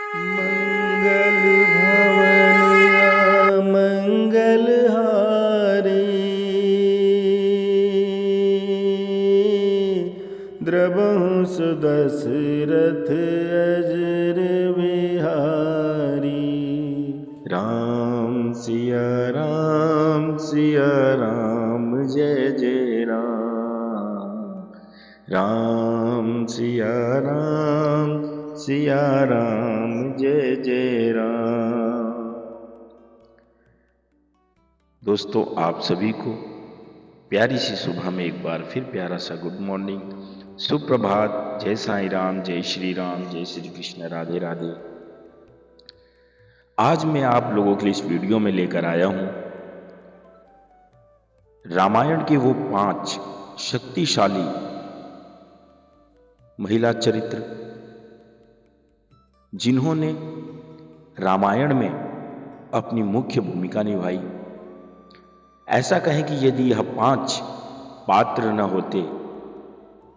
मंगल भवन या मंगल हारी द्रवहु सुदशरथ अजर बिहारी। राम सिया राम जय जय राम। राम सिया राम जय जय राम। दोस्तों, आप सभी को प्यारी सी सुबह में एक बार फिर प्यारा सा गुड मॉर्निंग, सुप्रभात, जय साईं राम, जय श्री राम, जय श्री कृष्ण, राधे राधे। आज मैं आप लोगों के लिए इस वीडियो में लेकर आया हूं रामायण के वो 5 शक्तिशाली महिला चरित्र जिन्होंने रामायण में अपनी मुख्य भूमिका निभाई। ऐसा कहें कि यदि यह 5 पात्र न होते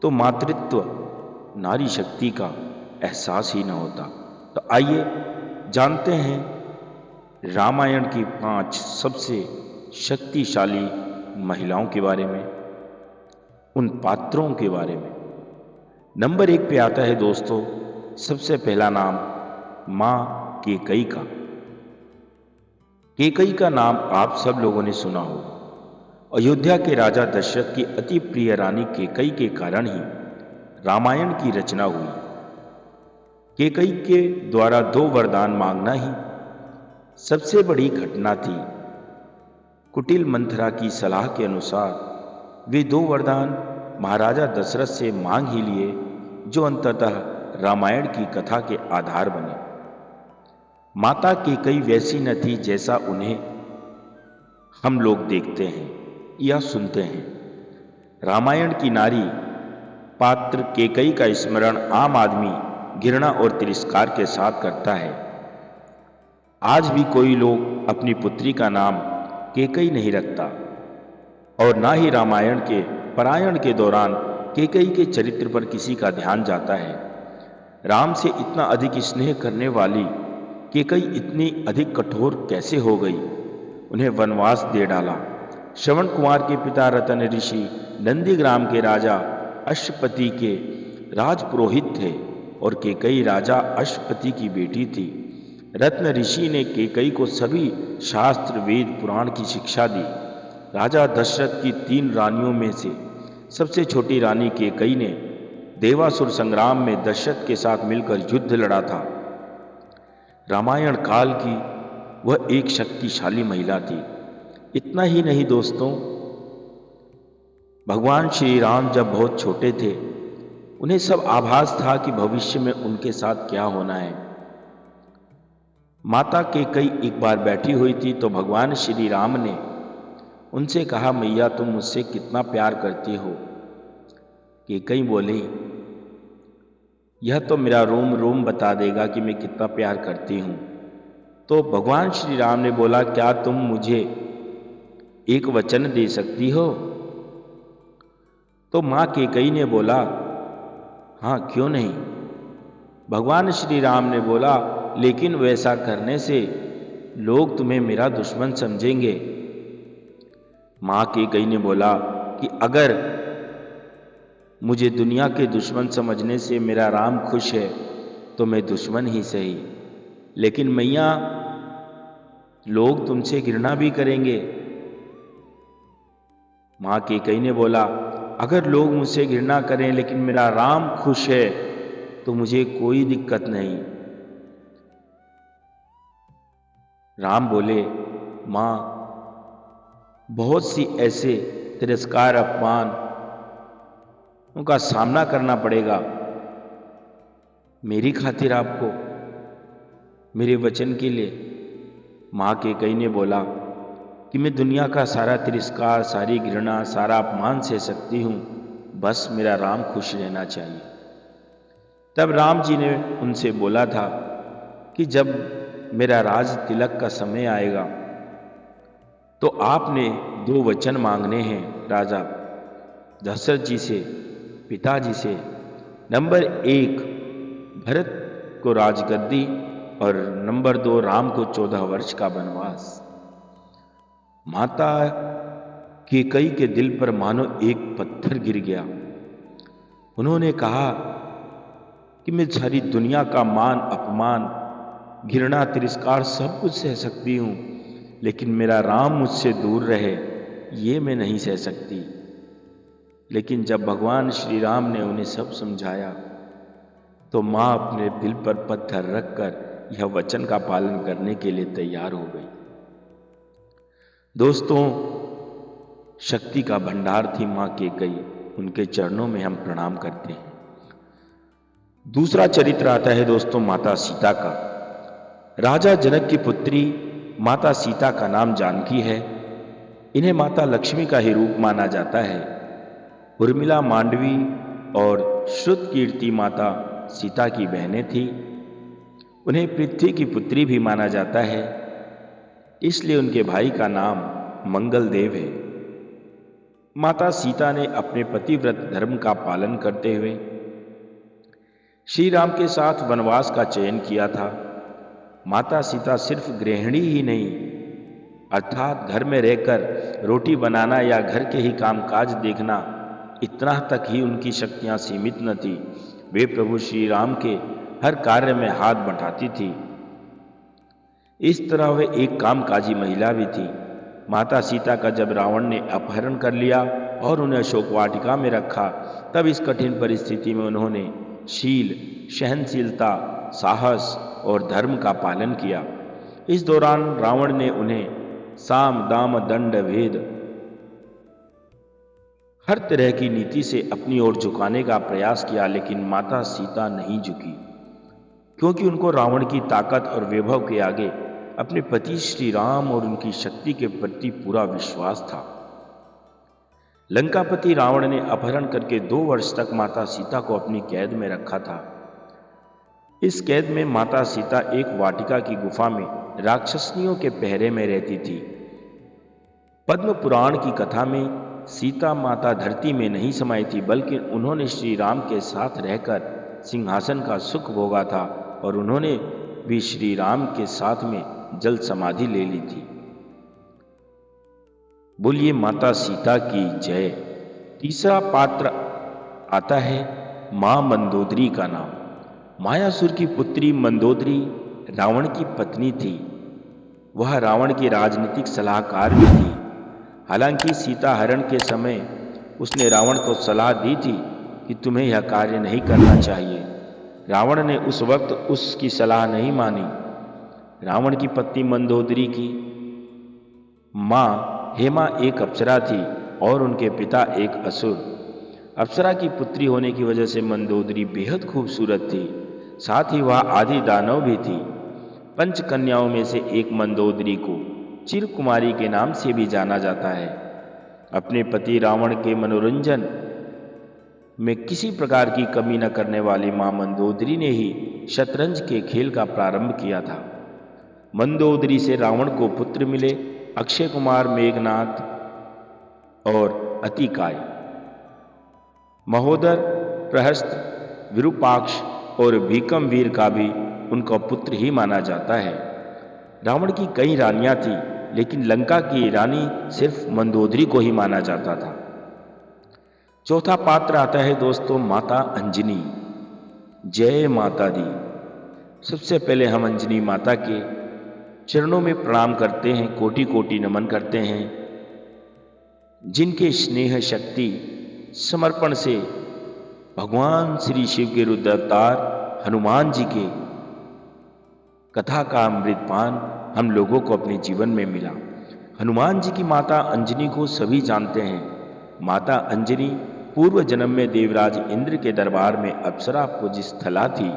तो मातृत्व नारी शक्ति का एहसास ही न होता। तो आइए जानते हैं रामायण की 5 सबसे शक्तिशाली महिलाओं के बारे में, उन पात्रों के बारे में। नंबर 1 पे आता है दोस्तों, सबसे पहला नाम मां कैकेयी का। कैकेयी का नाम आप सब लोगों ने सुना हो। अयोध्या के राजा दशरथ की अति प्रिय रानी कैकेयी के कारण ही रामायण की रचना हुई। कैकेयी के द्वारा 2 वरदान मांगना ही सबसे बड़ी घटना थी। कुटिल मंथरा की सलाह के अनुसार वे 2 वरदान महाराजा दशरथ से मांग ही लिए, जो अंततः रामायण की कथा के आधार बने। माता कैकेयी वैसी न थी जैसा उन्हें हम लोग देखते हैं या सुनते हैं। रामायण की नारी पात्र कैकेयी का स्मरण आम आदमी घृणा और तिरस्कार के साथ करता है। आज भी कोई लोग अपनी पुत्री का नाम कैकेयी नहीं रखता और ना ही रामायण के पारायण के दौरान कैकेयी के चरित्र पर किसी का ध्यान जाता है। राम से इतना अधिक स्नेह करने वाली कैकेयी इतनी अधिक कठोर कैसे हो गई? उन्हें वनवास दे डाला। श्रवण कुमार के पिता रतन ऋषि नंदीग्राम के राजा अश्वपति के राजपुरोहित थे और कैकेयी राजा अश्वपति की बेटी थी। रत्न ऋषि ने कैकेयी को सभी शास्त्र वेद पुराण की शिक्षा दी। राजा दशरथ की 3 रानियों में से सबसे छोटी रानी कैकेयी ने देवासुर संग्राम में दशरथ के साथ मिलकर युद्ध लड़ा था। रामायण काल की वह एक शक्तिशाली महिला थी। इतना ही नहीं दोस्तों, भगवान श्री राम जब बहुत छोटे थे, उन्हें सब आभास था कि भविष्य में उनके साथ क्या होना है। माता कैकेयी एक बार बैठी हुई थी तो भगवान श्री राम ने उनसे कहा, मैया तुम मुझसे कितना प्यार करती हो? कैकेयी बोली, यह तो मेरा रोम रोम बता देगा कि मैं कितना प्यार करती हूँ। तो भगवान श्री राम ने बोला, क्या तुम मुझे एक वचन दे सकती हो? तो माँ कैकेयी ने बोला, हाँ क्यों नहीं। भगवान श्री राम ने बोला, लेकिन वैसा करने से लोग तुम्हें मेरा दुश्मन समझेंगे। माँ कैकेयी ने बोला कि अगर मुझे दुनिया के दुश्मन समझने से मेरा राम खुश है तो मैं दुश्मन ही सही, लेकिन मैया लोग तुमसे घृणा भी करेंगे। माँ कैकेयी ने बोला, अगर लोग मुझसे घृणा करें लेकिन मेरा राम खुश है तो मुझे कोई दिक्कत नहीं। राम बोले, माँ बहुत सी ऐसे तिरस्कार अपमान उनका सामना करना पड़ेगा। मेरी खातिर आपको मेरे वचन के लिए। माँ कैकेयी ने बोला कि मैं दुनिया का सारा तिरस्कार, सारी घृणा, सारा अपमान सह सकती हूँ, बस मेरा राम खुश रहना चाहिए। तब राम जी ने उनसे बोला था कि जब मेरा राज तिलक का समय आएगा तो आपने 2 वचन मांगने हैं राजा दशरथ जी से, पिताजी से। नंबर 1, भरत को राजगद्दी और नंबर 2 राम को 14 वर्ष का वनवास। माता कैकेयी के दिल पर मानो एक पत्थर गिर गया। उन्होंने कहा कि मैं सारी दुनिया का मान अपमान, घृणा, तिरस्कार सब कुछ सह सकती हूँ, लेकिन मेरा राम मुझसे दूर रहे ये मैं नहीं सह सकती। लेकिन जब भगवान श्री राम ने उन्हें सब समझाया तो माँ अपने दिल पर पत्थर रखकर यह वचन का पालन करने के लिए तैयार हो गई। दोस्तों, शक्ति का भंडार थी माँ कैकेयी, उनके चरणों में हम प्रणाम करते हैं। दूसरा चरित्र आता है दोस्तों माता सीता का। राजा जनक की पुत्री माता सीता का नाम जानकी है। इन्हें माता लक्ष्मी का ही रूप माना जाता है। उर्मिला, मांडवी और श्रुतकीर्ति माता सीता की बहनें थीं। उन्हें पृथ्वी की पुत्री भी माना जाता है, इसलिए उनके भाई का नाम मंगलदेव है। माता सीता ने अपने पतिव्रत धर्म का पालन करते हुए श्री राम के साथ वनवास का चयन किया था। माता सीता सिर्फ गृहिणी ही नहीं, अर्थात घर में रहकर रोटी बनाना या घर के ही कामकाज देखना, इतना तक ही उनकी शक्तियां सीमित न थी। वे प्रभु श्री राम के हर कार्य में हाथ बंटाती थी। इस तरह वे एक कामकाजी महिला भी थी। माता सीता का जब रावण ने अपहरण कर लिया और उन्हें अशोक वाटिका में रखा, तब इस कठिन परिस्थिति में उन्होंने शील, सहनशीलता, साहस और धर्म का पालन किया। इस दौरान रावण ने उन्हें साम, दाम, दंड, भेद हर तरह की नीति से अपनी ओर झुकाने का प्रयास किया, लेकिन माता सीता नहीं झुकी, क्योंकि उनको रावण की ताकत और वैभव के आगे अपने पति श्री राम और उनकी शक्ति के प्रति पूरा विश्वास था। लंकापति रावण ने अपहरण करके 2 वर्ष तक माता सीता को अपनी कैद में रखा था। इस कैद में माता सीता एक वाटिका की गुफा में राक्षसनियों के पहरे में रहती थी। पद्म पुराण की कथा में सीता माता धरती में नहीं समाई थी, बल्कि उन्होंने श्री राम के साथ रहकर सिंहासन का सुख भोगा था और उन्होंने भी श्री राम के साथ में जल समाधि ले ली थी। बोलिए माता सीता की जय। तीसरा पात्र आता है मां मंदोदरी का नाम। मायासुर की पुत्री मंदोदरी रावण की पत्नी थी। वह रावण की राजनीतिक सलाहकार भी थी। हालांकि सीता हरण के समय उसने रावण को सलाह दी थी कि तुम्हें यह कार्य नहीं करना चाहिए। रावण ने उस वक्त उसकी सलाह नहीं मानी। रावण की पत्नी मंदोदरी की मां हेमा एक अप्सरा थी और उनके पिता एक असुर। अप्सरा की पुत्री होने की वजह से मंदोदरी बेहद खूबसूरत थी, साथ ही वह आदि दानव भी थी। 5 कन्याओं में से एक मंदोदरी को चिरकुमारी के नाम से भी जाना जाता है। अपने पति रावण के मनोरंजन में किसी प्रकार की कमी न करने वाली मां मंदोदरी ने ही शतरंज के खेल का प्रारंभ किया था। मंदोदरी से रावण को पुत्र मिले अक्षय कुमार, मेघनाथ और अतिकाय। महोदर, प्रहस्त, विरूपाक्ष और भीकमवीर का भी उनका पुत्र ही माना जाता है। रावण की कई रानियां थीं, लेकिन लंका की रानी सिर्फ मंदोदरी को ही माना जाता था। चौथा पात्र आता है दोस्तों माता अंजनी। जय माता दी। सबसे पहले हम अंजनी माता के चरणों में प्रणाम करते हैं, कोटि कोटि नमन करते हैं, जिनके स्नेह, शक्ति, समर्पण से भगवान श्री शिव के रुद्र अवतार हनुमान जी के कथा का अमृतपान हम लोगों को अपने जीवन में मिला। हनुमान जी की माता अंजनी को सभी जानते हैं। माता अंजनी पूर्व जन्म में देवराज इंद्र के दरबार में अप्सरा पूज्यस्थला थी।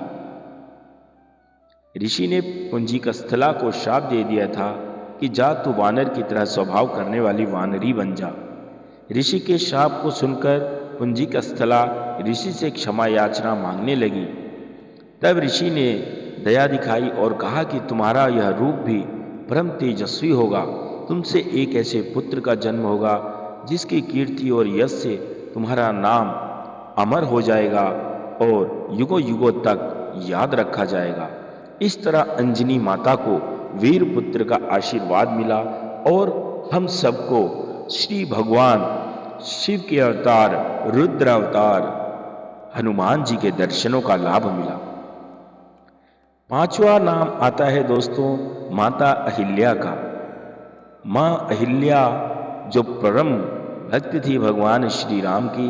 ऋषि ने पुंजिकस्थला को श्राप दे दिया था कि जा तू वानर की तरह स्वभाव करने वाली वानरी बन जा। ऋषि के श्राप को सुनकर पुंजिकस्थला ऋषि से क्षमा याचना मांगने लगी। तब ऋषि ने दया दिखाई और कहा कि तुम्हारा यह रूप भी परम तेजस्वी होगा। तुमसे एक ऐसे पुत्र का जन्म होगा जिसकी कीर्ति और यश से तुम्हारा नाम अमर हो जाएगा और युगों युगों तक याद रखा जाएगा। इस तरह अंजनी माता को वीर पुत्र का आशीर्वाद मिला और हम सबको श्री भगवान शिव के अवतार, रुद्र अवतार हनुमान जी के दर्शनों का लाभ मिला। पांचवा नाम आता है दोस्तों माता अहिल्या का। मां अहिल्या जो परम भक्त थी भगवान श्री राम की,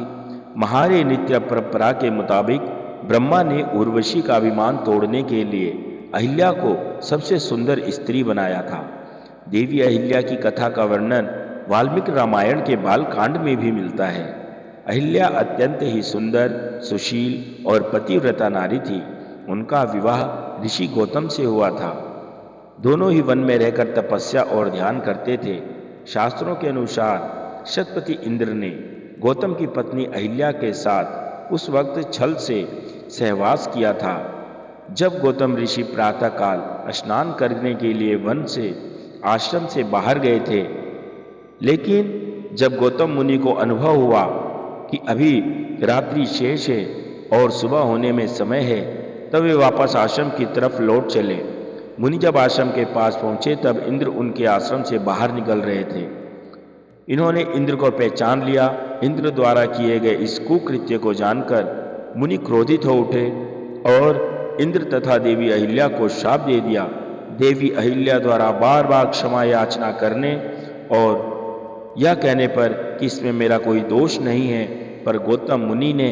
महारे नित्य परंपरा के मुताबिक ब्रह्मा ने उर्वशी का अभिमान तोड़ने के लिए अहिल्या को सबसे सुंदर स्त्री बनाया था। देवी अहिल्या की कथा का वर्णन वाल्मीकि रामायण के बालकांड में भी मिलता है। अहिल्या अत्यंत ही सुंदर, सुशील और पतिव्रता नारी थी। उनका विवाह ऋषि गौतम से हुआ था। दोनों ही वन में रहकर तपस्या और ध्यान करते थे। शास्त्रों के अनुसार शतपति इंद्र ने गौतम की पत्नी अहिल्या के साथ उस वक्त छल से सहवास किया था जब गौतम ऋषि प्रातःकाल स्नान करने के लिए वन से आश्रम से बाहर गए थे। लेकिन जब गौतम मुनि को अनुभव हुआ कि अभी रात्रि शेष है और सुबह होने में समय है, तब वे वापस आश्रम की तरफ लौट चले। मुनि जब आश्रम के पास पहुंचे तब इंद्र उनके आश्रम से बाहर निकल रहे थे। इन्होंने इंद्र को पहचान लिया। इंद्र द्वारा किए गए इस कुकृत्य को जानकर मुनि क्रोधित हो उठे और इंद्र तथा देवी अहिल्या को शाप दे दिया। देवी अहिल्या द्वारा बार बार क्षमा याचना करने और यह कहने पर कि इसमें मेरा कोई दोष नहीं है, पर गौतम मुनि ने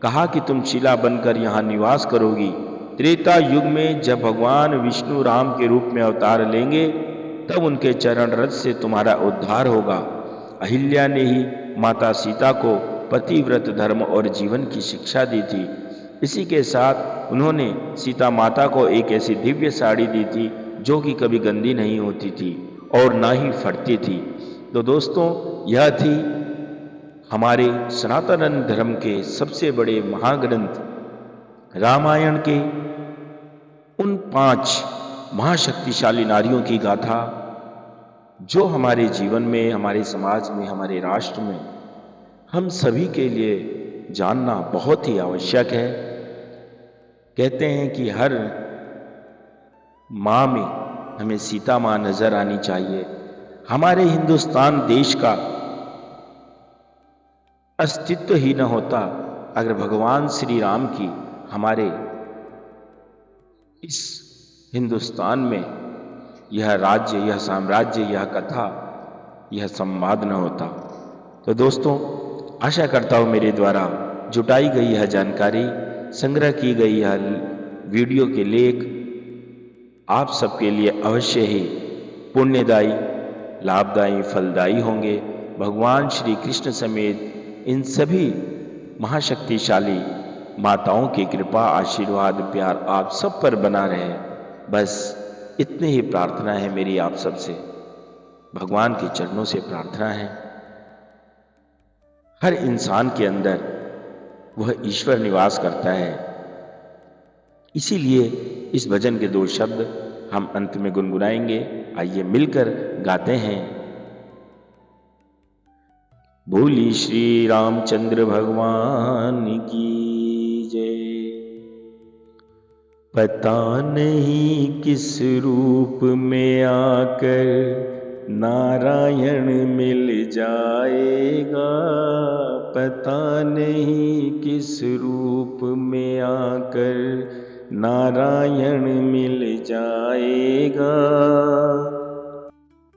कहा कि तुम शिला बनकर यहाँ निवास करोगी। त्रेता युग में जब भगवान विष्णु राम के रूप में अवतार लेंगे तब उनके चरण रज से तुम्हारा उद्धार होगा। अहिल्या ने ही माता सीता को पतिव्रत धर्म और जीवन की शिक्षा दी थी। इसी के साथ उन्होंने सीता माता को एक ऐसी दिव्य साड़ी दी थी जो कि कभी गंदी नहीं होती थी और ना ही फटती थी। तो दोस्तों, यह थी हमारे सनातन धर्म के सबसे बड़े महाग्रंथ रामायण के उन 5 महाशक्तिशाली नारियों की गाथा, जो हमारे जीवन में, हमारे समाज में, हमारे राष्ट्र में हम सभी के लिए जानना बहुत ही आवश्यक है। कहते हैं कि हर माँ में हमें सीता माँ नजर आनी चाहिए। हमारे हिंदुस्तान देश का अस्तित्व ही न होता अगर भगवान श्री राम की हमारे इस हिंदुस्तान में यह राज्य, यह साम्राज्य, यह कथा, यह संवाद न होता। तो दोस्तों, आशा करता हूँ मेरे द्वारा जुटाई गई यह जानकारी, संग्रह की गई यह वीडियो के लेख आप सबके लिए अवश्य ही पुण्यदायी, लाभदायी, फलदायी होंगे। भगवान श्री कृष्ण समेत इन सभी महाशक्तिशाली माताओं की कृपा, आशीर्वाद, प्यार आप सब पर बना रहे। बस इतनी ही प्रार्थना है मेरी आप सबसे, भगवान के चरणों से प्रार्थना है। हर इंसान के अंदर वह ईश्वर निवास करता है। इसीलिए इस भजन के 2 शब्द हम अंत में गुनगुनाएंगे। आइए मिलकर गाते हैं। बोली श्री रामचंद्र भगवान की जय। पता नहीं किस रूप में आकर नारायण मिल जाएगा, पता नहीं किस रूप में आकर नारायण मिल जाएगा।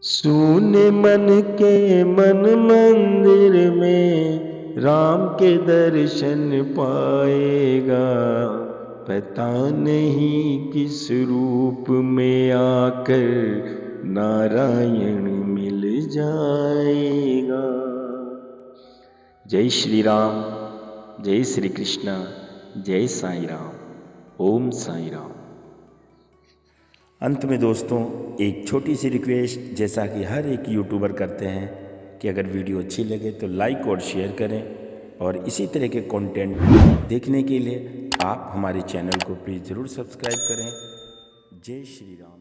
सूने मन के मन मंदिर में राम के दर्शन पाएगा, पता नहीं किस रूप में आकर नारायण मिल जाएगा। जय श्री राम, जय श्री कृष्ण, जय साईं राम, ओम साईं राम। अंत में दोस्तों एक छोटी सी रिक्वेस्ट, जैसा कि हर एक यूट्यूबर करते हैं कि अगर वीडियो अच्छी लगे तो लाइक और शेयर करें, और इसी तरह के कंटेंट देखने के लिए आप हमारे चैनल को प्लीज़ ज़रूर सब्सक्राइब करें। जय श्री राम।